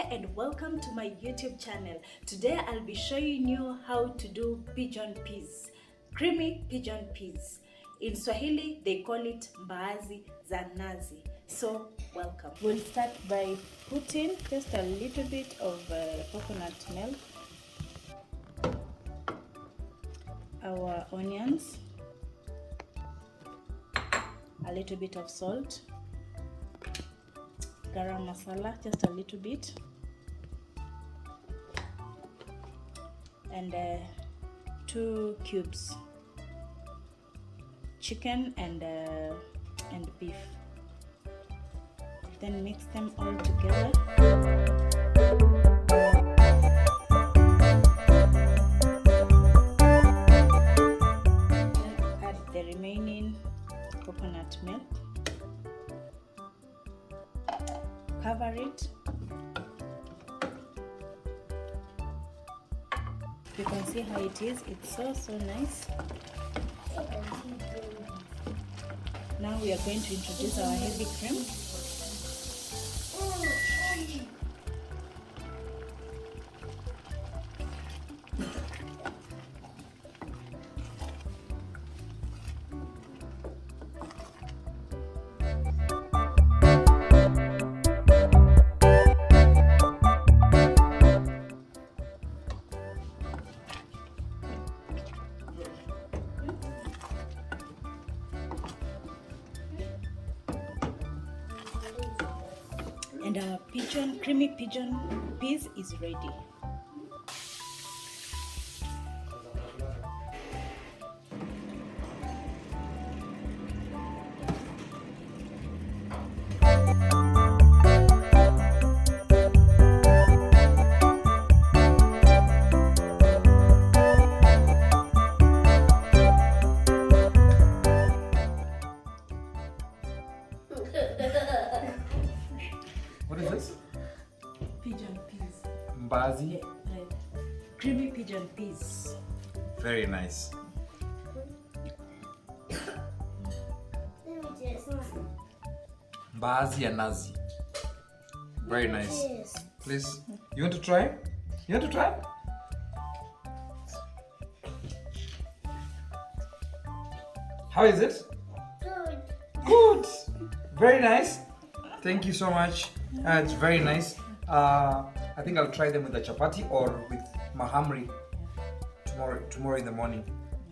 and welcome to my YouTube channel. Today I'll be showing you how to do pigeon peas, creamy pigeon peas. In Swahili they call it Mbaazi za nazi. So welcome. We'll start by putting just a little bit of coconut milk, our onions, a little bit of salt, garam masala, just a little bit, and 2 cubes chicken and beef. Then mix them all together. Add the remaining coconut milk. Cover it. You can see how it is. It's so nice. Now we are going to introduce our heavy cream. And our creamy pigeon peas is ready. What is this? Pigeon peas. Mbaazi. Creamy pigeon peas. Very nice. Mbaazi ya nazi. Very nice. Please, you want to try? You want to try? How is it? Good. Good. Very nice. Thank you so much. It's very nice. I think I'll try them with a chapati or with mahamri tomorrow in the morning.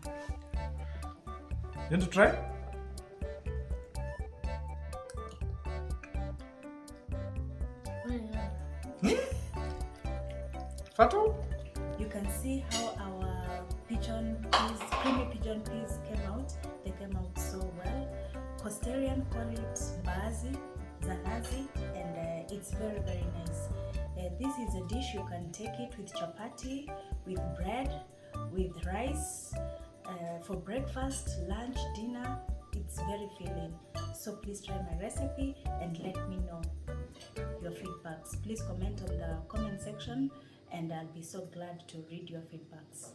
You want to try? Fatu? You can see how our pigeon peas, creamy pigeon peas came out. They came out so well. Costarian call it Mbaazi za nazi, and it's very nice. This is a dish you can take it with chapati, with bread, with rice, for breakfast, lunch, dinner. It's very filling. So please try my recipe and let me know your feedbacks. Please comment on the comment section and I'll be so glad to read your feedbacks.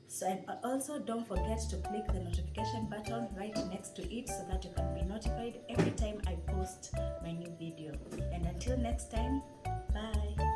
So, and also don't forget to click the notification button right next to it so that you can be notified every time I post my new video. And until next time, bye.